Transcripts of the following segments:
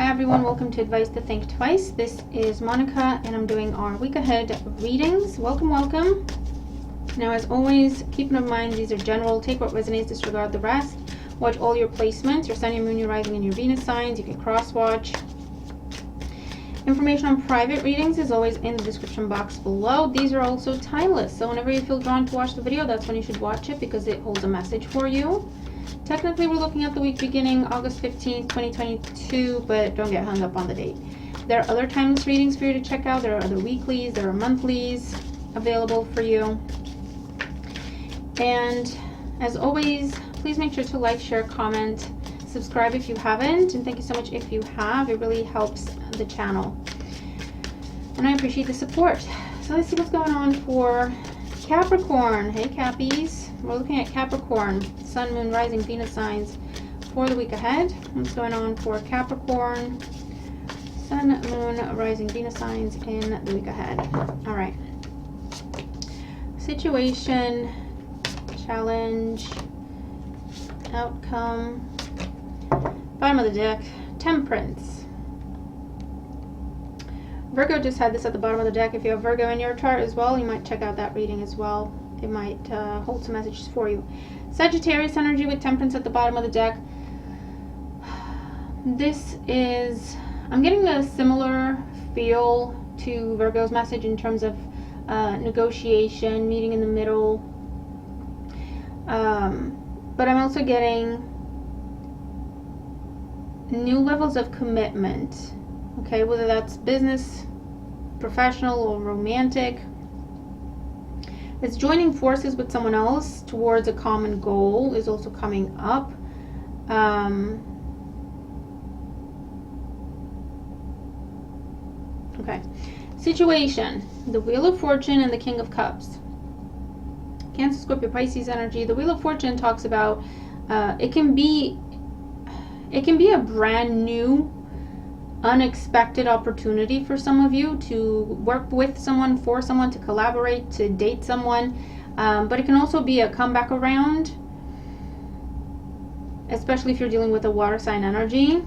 Hi everyone, welcome to Advice to Think Twice. This is Monica and I'm doing our week ahead readings. Welcome. Now as always, keep in mind these are general. Take what resonates, disregard the rest. Watch all your placements, your sun, your moon, your rising, and your Venus signs. You can cross watch. Information on private readings is always in the description box below. These are also timeless, so whenever you feel drawn to watch the video, that's when you should watch it because it holds a message for you. Technically, we're looking at the week beginning August 15th, 2022, but don't get hung up on the date. There are other timeless readings for you to check out. There are other weeklies, there are monthlies available for you. And as always, please make sure to like, share, comment, subscribe if you haven't, and thank you so much if you have. It really helps the channel. And I appreciate the support. So let's see what's going on for Capricorn. Hey Cappies. We're looking at Capricorn, Sun, Moon, Rising, Venus signs for the week ahead. What's going on for Capricorn, Sun, Moon, Rising, Venus signs in the week ahead. All right. Situation, challenge, outcome. Bottom of the deck, Temperance. Virgo just had this at the bottom of the deck. If you have Virgo in your chart as well, you might check out that reading as well. It might hold some messages for you. Sagittarius energy with Temperance at the bottom of the deck. This is, I'm getting a similar feel to Virgo's message in terms of negotiation, meeting in the middle. But I'm also getting new levels of commitment. Okay, whether that's business, professional, or romantic. It's joining forces with someone else towards a common goal is also coming up. Okay. Situation. The Wheel of Fortune and the King of Cups. Cancer, Scorpio, Pisces energy. The Wheel of Fortune talks about it can be a brand new, unexpected opportunity for some of you to work with someone, for someone, to collaborate, to date someone, but it can also be a comeback around, especially if you're dealing with a water sign energy.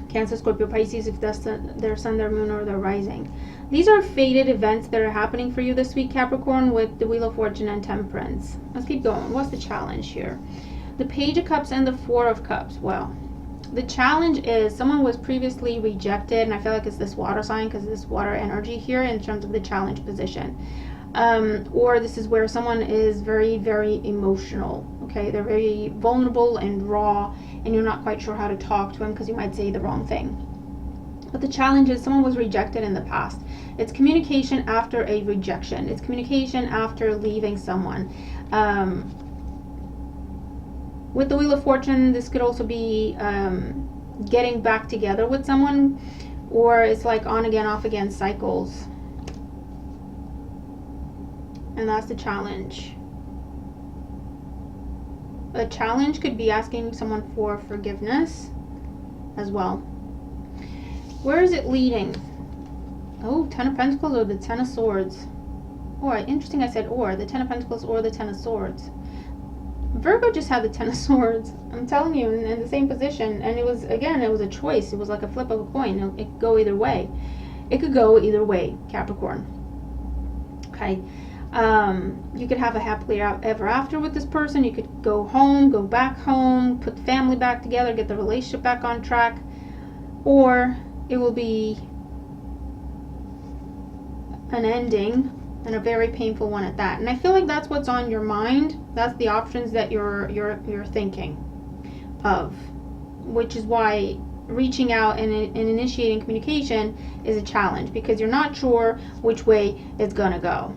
Cancer, Scorpio, Pisces, if that's their sun, their moon, or their rising. These are fated events that are happening for you this week, Capricorn, with the Wheel of Fortune and Temperance. Let's keep going. What's the challenge here? The Page of Cups and the Four of Cups. Well, the challenge is someone was previously rejected, and I feel like it's this water sign because this water energy here in terms of the challenge position. Or this is where someone is very, very emotional. Okay, they're very vulnerable and raw, and you're not quite sure how to talk to them because you might say the wrong thing. But the challenge is someone was rejected in the past. It's communication after a rejection. It's communication after leaving someone. With the Wheel of Fortune, this could also be getting back together with someone, or it's like on again, off again cycles. And that's the challenge. A challenge could be asking someone for forgiveness as well. Where is it leading? Oh, Ten of Pentacles or the Ten of Swords. Or, interesting I said or, the Ten of Pentacles or the Ten of Swords. Virgo just had the Ten of Swords. I'm telling you, in the same position. And it was, again, it was a choice. It was like a flip of a coin. It could go either way. It could go either way, Capricorn. Okay. You could have a happily ever after with this person. You could go home, go back home, put the family back together, get the relationship back on track. Or it will be an ending, and a very painful one at that. And I feel like that's what's on your mind. That's the options that you're thinking of, which is why reaching out and initiating communication is a challenge, because you're not sure which way it's gonna go.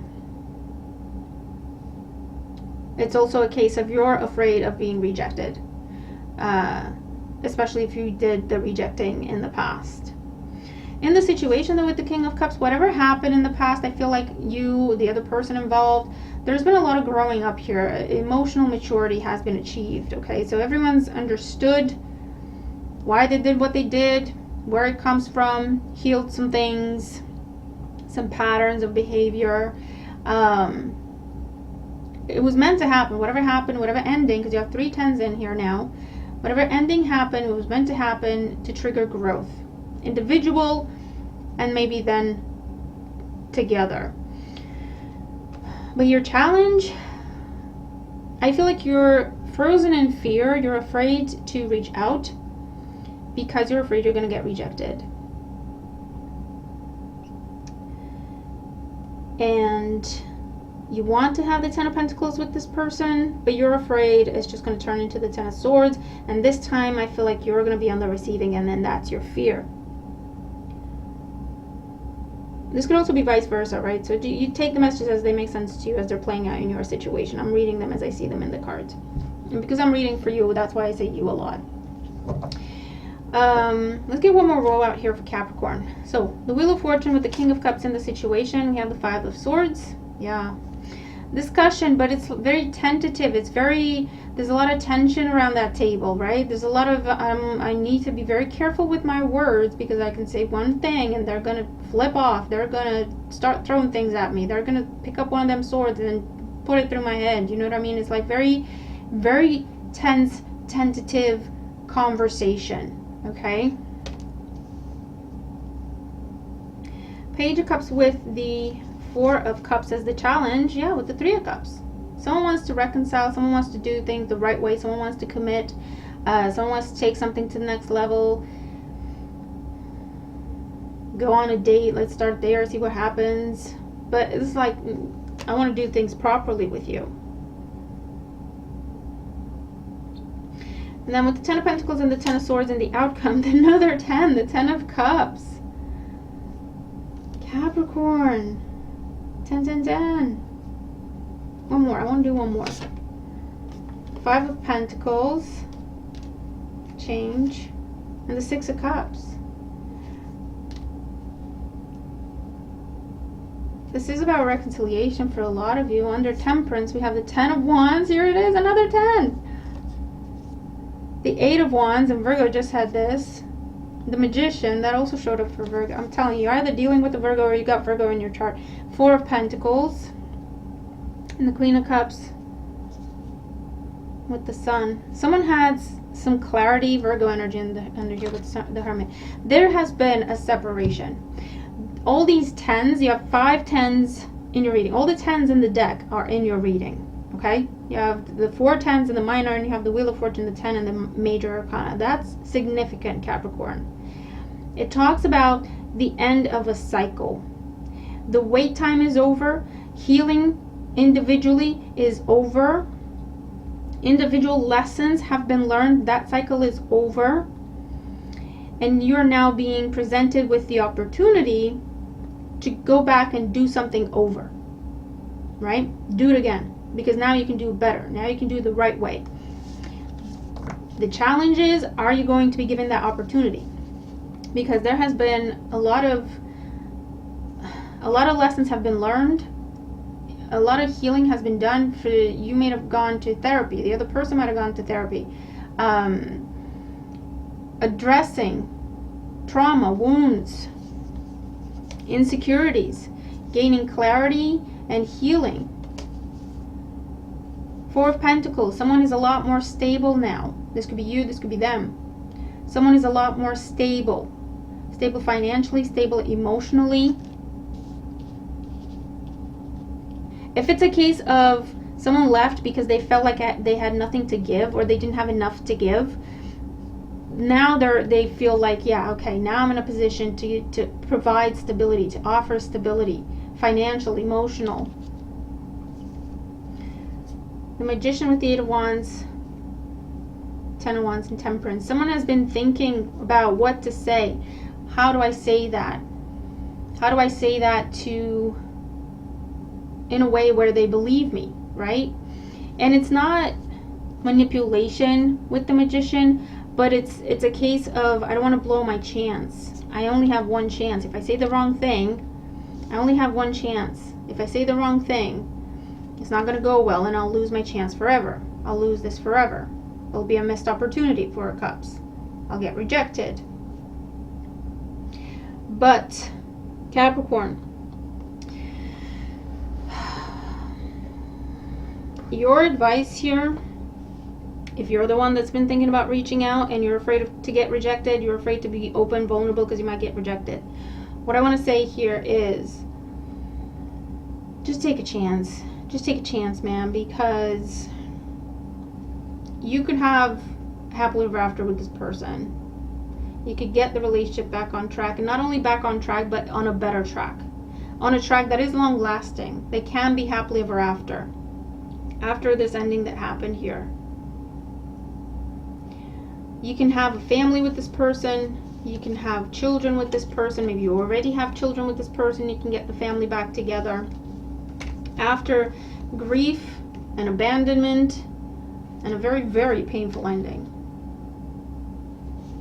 It's also a case of you're afraid of being rejected, especially if you did the rejecting in the past. In the situation though with the King of Cups, whatever happened in the past, I feel like you, the other person involved, there's been a lot of growing up here. Emotional maturity has been achieved, okay? So everyone's understood why they did what they did, where it comes from, healed some things, some patterns of behavior. It was meant to happen. Whatever happened, whatever ending, because you have 3 10s in here now, Whatever ending happened, it was meant to happen to trigger growth. Individual and maybe then together. But your challenge, I feel like you're frozen in fear. You're afraid to reach out because you're afraid you're going to get rejected. And you want to have the Ten of Pentacles with this person, but you're afraid it's just going to turn into the Ten of Swords. And this time I feel like you're going to be on the receiving end, and that's your fear. This could also be vice versa, right? So you take the messages as they make sense to you, as they're playing out in your situation. I'm reading them as I see them in the cards. And because I'm reading for you, that's why I say you a lot. Let's get one more roll out here for Capricorn. So the Wheel of Fortune with the King of Cups in the situation. We have the Five of Swords. Yeah. Discussion, but it's very tentative. There's a lot of tension around that table, right? There's a lot of, I need to be very careful with my words because I can say one thing and they're going to flip off. They're going to start throwing things at me. They're going to pick up one of them swords and then put it through my head. You know what I mean? It's like very, very tense, tentative conversation. Okay. Page of Cups with the Four of Cups as the challenge. Yeah, with the Three of Cups. Someone wants to reconcile. Someone wants to do things the right way. Someone wants to commit. Someone wants to take something to the next level. Go on a date. Let's start there. See what happens. But it's like, I want to do things properly with you. And then with the Ten of Pentacles and the Ten of Swords and the outcome, another 10, the Ten of Cups. Capricorn. 10, 10, 10. One more. I want to do one more. Five of Pentacles. Change. And the Six of Cups. This is about reconciliation for a lot of you. Under Temperance, we have the Ten of Wands. Here it is, another 10. The Eight of Wands, and Virgo just had this. The Magician, that also showed up for Virgo. I'm telling you, you're either dealing with the Virgo or you got Virgo in your chart. Four of Pentacles. And the Queen of Cups with the Sun. Someone had some clarity, Virgo energy under here with the Hermit. There has been a separation. All these tens, you have 5 tens in your reading. All the tens in the deck are in your reading. Okay? You have the 4 tens in the minor, and you have the Wheel of Fortune, the 10 in the major arcana. That's significant, Capricorn. It talks about the end of a cycle. The wait time is over. Healing individually is over. Individual lessons have been learned. That cycle is over. And you're now being presented with the opportunity to go back and do something over. Right? Do it again. Because now you can do better. Now you can do it the right way. The challenge is, are you going to be given that opportunity? Because there has been a lot of lessons have been learned. A lot of healing has been done. You may have gone to therapy. The other person might have gone to therapy. Addressing trauma, wounds, insecurities, gaining clarity and healing. Four of Pentacles. Someone is a lot more stable now. This could be you, this could be them. Someone is a lot more stable. Stable financially, stable emotionally. If it's a case of someone left because they felt like they had nothing to give or they didn't have enough to give, now they feel like, yeah, okay, now I'm in a position to provide stability, to offer stability, financial, emotional. The Magician with the Eight of Wands, Ten of Wands, and Temperance. Someone has been thinking about what to say. How do I say that? How do I say that in a way where they believe me, right? And it's not manipulation with the Magician, but it's a case of, I don't want to blow my chance. I only have one chance. If I say the wrong thing, I only have one chance. If I say the wrong thing, it's not going to go well and I'll lose my chance forever. I'll lose this forever. It'll be a missed opportunity, Four of Cups. I'll get rejected. But, Capricorn, your advice here If you're the one that's been thinking about reaching out and you're afraid to get rejected, you're afraid to be open, vulnerable because you might get rejected. What I want to say here is just take a chance. Just take a chance, man, because you could have happily ever after with this person. You could get the relationship back on track, and not only back on track, but on a better track. On a track that is long lasting. They can be happily ever after this ending that happened here. You can have a family with this person. You can have children with this person. Maybe you already have children with this person. You can get the family back together. After grief and abandonment and a very, very painful ending.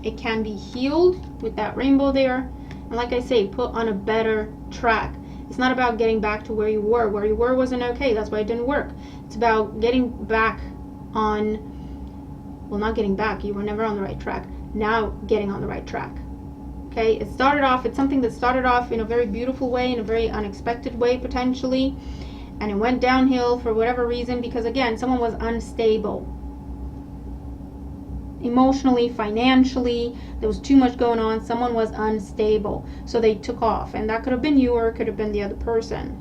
It can be healed with that rainbow there. And like I say, put on a better track. It's not about getting back to where you were. Where you were wasn't okay. That's why it didn't work. It's about getting back on, well, not getting back. You were never on the right track. Now getting on the right track. Okay, it's something that started off in a very beautiful way, in a very unexpected way, potentially. And it went downhill for whatever reason because, again, someone was unstable. Emotionally, financially, there was too much going on. Someone was unstable. So they took off. And that could have been you or it could have been the other person.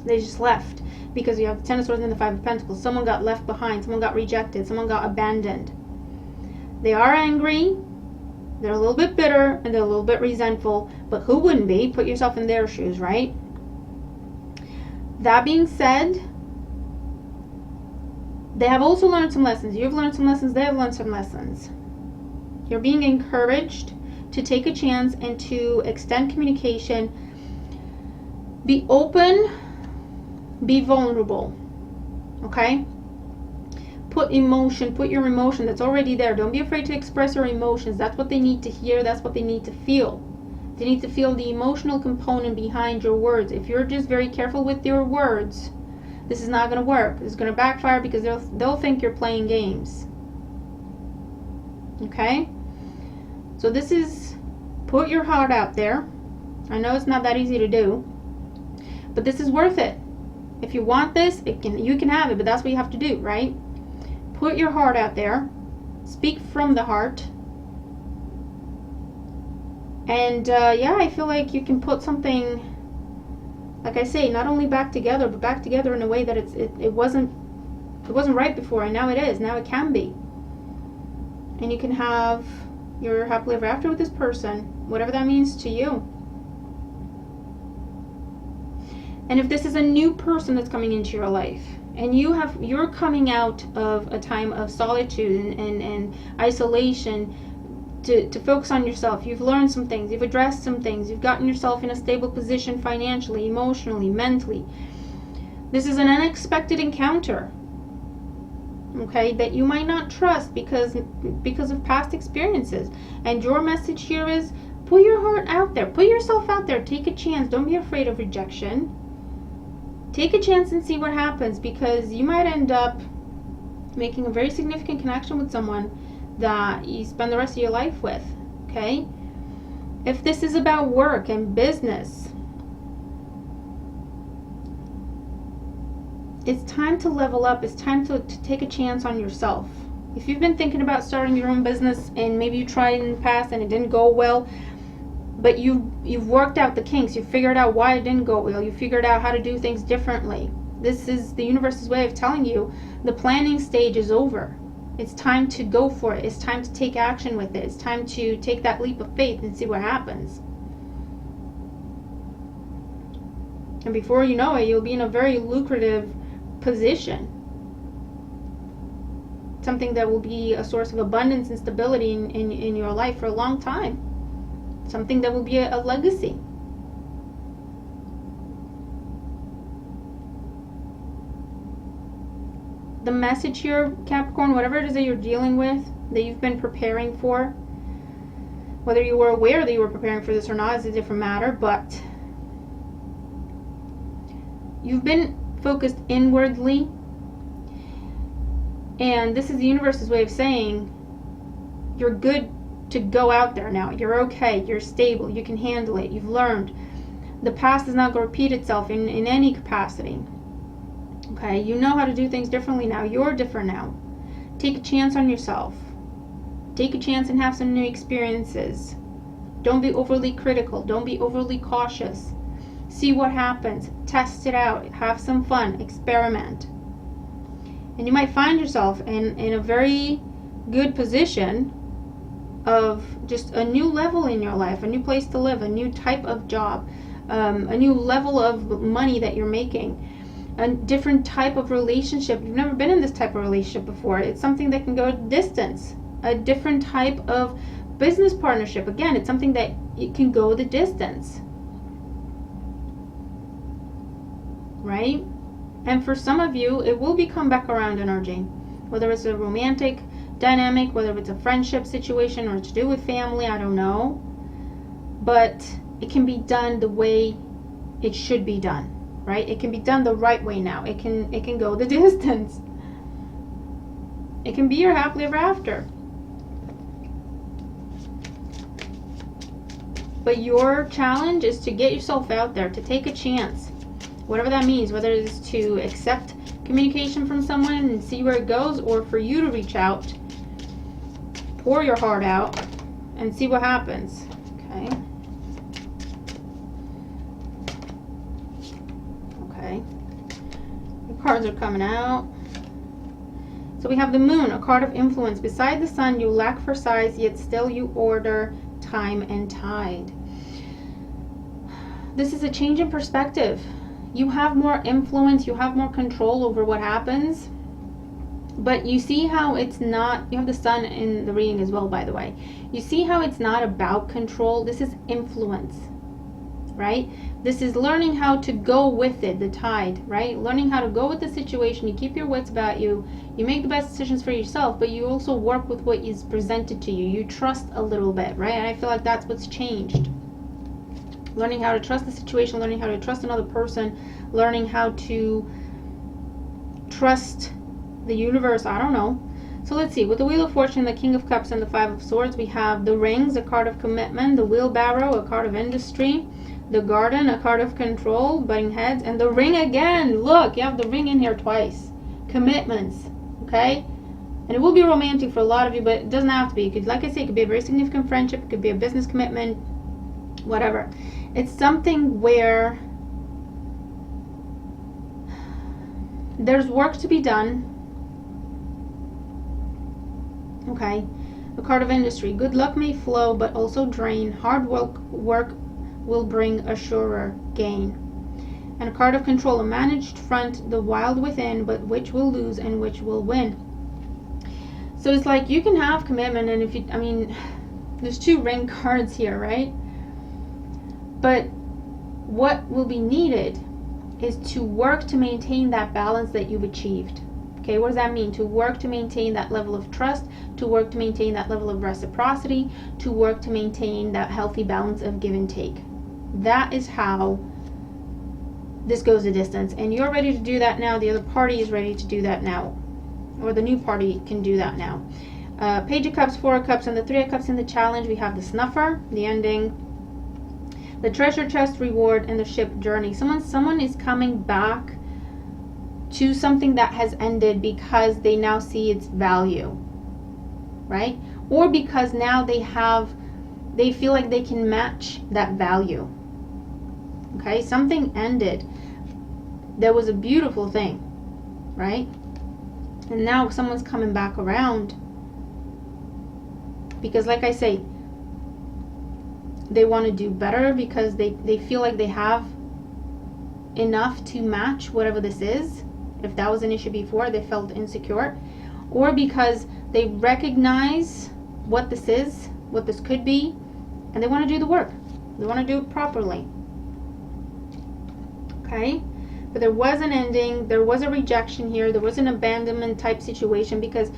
They just left because you have the Ten of Swords and the Five of Pentacles. Someone got left behind. Someone got rejected. Someone got abandoned. They are angry. They're a little bit bitter and they're a little bit resentful. But who wouldn't be? Put yourself in their shoes, right? That being said, they have also learned some lessons. You've learned some lessons. They have learned some lessons. You're being encouraged to take a chance and to extend communication. Be open. Be vulnerable. Okay? Put your emotion that's already there. Don't be afraid to express your emotions. That's what they need to hear. That's what they need to feel. They need to feel the emotional component behind your words. If you're just very careful with your words, this is not going to work. It's going to backfire because they'll think you're playing games. Okay? So this is, put your heart out there. I know it's not that easy to do, but this is worth it. If you want this, you can have it, but that's what you have to do, right? Put your heart out there. Speak from the heart. And yeah, I feel like you can put something, like I say, not only back together, but back together in a way that it wasn't right before, and now it is. Now it can be. And you can have your happily ever after with this person, whatever that means to you. And if this is a new person that's coming into your life, and you're coming out of a time of solitude and isolation, to focus on yourself. You've learned some things. You've addressed some things. You've gotten yourself in a stable position financially, emotionally, mentally. This is an unexpected encounter, okay, that you might not trust because of past experiences. And your message here is, put your heart out there. Put yourself out there. Take a chance. Don't be afraid of rejection. Take a chance and see what happens, because you might end up making a very significant connection with someone that you spend the rest of your life with, okay? If this is about work and business, it's time to level up. It's time to take a chance on yourself. If you've been thinking about starting your own business and maybe you tried in the past and it didn't go well, but you've worked out the kinks, you've figured out why it didn't go well, you figured out how to do things differently. This is the universe's way of telling you the planning stage is over. It's time to go for it. It's time to take action with it. It's time to take that leap of faith and see what happens. And before you know it, you'll be in a very lucrative position. Something that will be a source of abundance and stability in your life for a long time. Something that will be a legacy. The message here, Capricorn, whatever it is that you're dealing with, that you've been preparing for, whether you were aware that you were preparing for this or not is a different matter, but you've been focused inwardly, and this is the universe's way of saying you're good to go out there now. You're okay. You're stable. You can handle it. You've learned. The past is not going to repeat itself in any capacity. Okay, you know how to do things differently now. You're different now. Take a chance on yourself. Take a chance and have some new experiences. Don't be overly critical. Don't be overly cautious. See what happens. Test it out. Have some fun. Experiment. And you might find yourself in a very good position of just a new level in your life, a new place to live, a new type of job, a new level of money that you're making, a different type of relationship. You've never been in this type of relationship before. It's something that can go distance. A different type of business partnership. Again, it's something that it can go the distance. Right? And for some of you, it will become back around energy. Whether it's a romantic dynamic, whether it's a friendship situation or to do with family, I don't know. But it can be done the way it should be done. Right? It can be done the right way now. It can go the distance. It can be your happily ever after. But your challenge is to get yourself out there, to take a chance. Whatever that means, whether it is to accept communication from someone and see where it goes, or for you to reach out, pour your heart out, and see what happens. Okay. Okay. The cards are coming out. So we have the Moon, a card of influence. Beside the Sun, you lack for size, yet still you order time and tide. This is a change in perspective. You have more influence, you have more control over what happens. But you see how it's not, you have the Sun in the reading as well, by the way. You see how it's not about control. This is influence, right? This is learning how to go with it, the tide, right? Learning how to go with the situation. You keep your wits about you. You make the best decisions for yourself, but you also work with what is presented to you. You trust a little bit, right? And I feel like that's what's changed. Learning how to trust the situation, learning how to trust another person, learning how to trust the universe. I don't know. So let's see. With the Wheel of Fortune, the King of Cups, and the Five of Swords, we have the Rings, a card of commitment, the Wheelbarrow, a card of industry, the Garden, a card of control, butting heads, and the Ring again. Look, you have the Ring in here twice. Commitments, okay? And it will be romantic for a lot of you, but it doesn't have to be. It could, like I say, it could be a very significant friendship. It could be a business commitment, whatever. It's something where there's work to be done. Okay. The card of industry. Good luck may flow, but also drain. Hard work will bring a surer gain. And a card of control. A managed front, the wild within, but which will lose and which will win. So it's like you can have commitment, and if you, I mean, there's two ring cards here, right? But what will be needed is to work to maintain that balance that you've achieved. Okay, what does that mean? To work to maintain that level of trust, to work to maintain that level of reciprocity, to work to maintain that healthy balance of give and take. That is how this goes the distance. And you're ready to do that now. The other party is ready to do that now. Or the new party can do that now. Page of Cups, Four of Cups, and the Three of Cups in the challenge. We have the Snuffer, the ending, the treasure chest, reward, and the ship journey. Someone is coming back to something that has ended because they now see its value, right? Or because now they feel like they can match that value. Okay, something ended. There was a beautiful thing, right? And now someone's coming back around because, like I say, they want to do better because they feel like they have enough to match whatever this is. If that was an issue before, they felt insecure. Or because they recognize what this is, what this could be, and they want to do the work. They want to do it properly. Okay? But there was an ending. There was a rejection here. There was an abandonment type situation because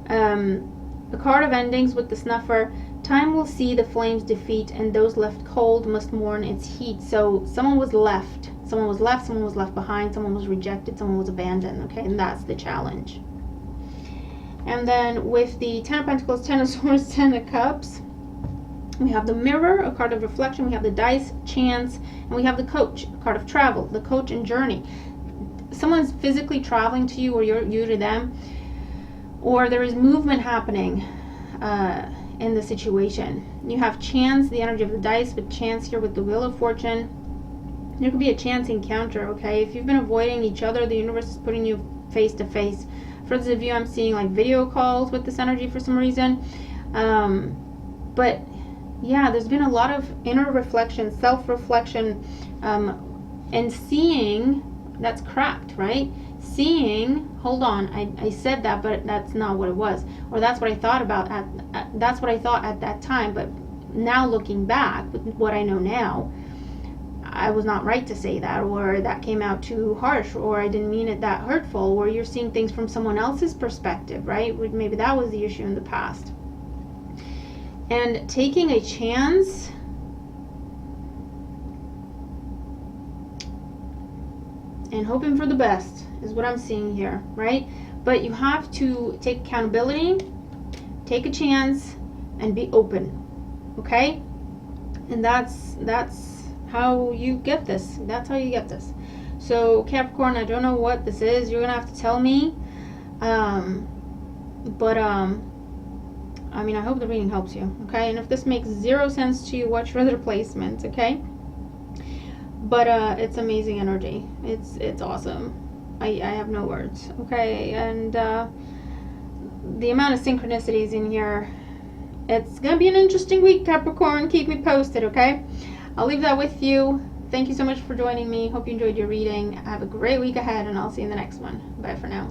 the card of endings with the Snuffer, time will see the flames defeat, and those left cold must mourn its heat. So someone was left. Someone was left, someone was left behind, someone was rejected, someone was abandoned. Okay, and that's the challenge. And then with the Ten of Pentacles, Ten of Swords, Ten of Cups, we have the Mirror, a card of reflection. We have the Dice, Chance, and we have the Coach, a card of travel, the Coach and journey. Someone's physically traveling to you, or you to them. or there is movement happening in the situation. You have chance, the energy of the dice, with chance here with the Wheel of Fortune. There could be a chance encounter, okay? If you've been avoiding each other, the universe is putting you face to face. For those of you, I'm seeing like video calls with this energy for some reason. But yeah, there's been a lot of inner reflection, self-reflection, and seeing. That's cracked, right? Seeing, hold on, I said that, but that's not what it was, or that's what I thought about that's what I thought at that time. But now looking back with what I know now, I was not right to say that, or that came out too harsh, or I didn't mean it that hurtful, or you're seeing things from someone else's perspective, right? Maybe that was the issue in the past. And taking a chance, and hoping for the best is what I'm seeing here, right? But you have to take accountability, take a chance, and be open, okay? And that's how you get this. That's how you get this. So Capricorn, I don't know what this is. You're gonna have to tell me. I mean, I hope the reading helps you, okay? And if this makes zero sense to you, watch for other placements, okay? But it's amazing energy. It's awesome. I have no words, okay? And the amount of synchronicities in here, it's gonna be an interesting week, Capricorn. Keep me posted, okay? I'll leave that with you. Thank you so much for joining me. Hope you enjoyed your reading. Have a great week ahead, and I'll see you in the next one. Bye for now.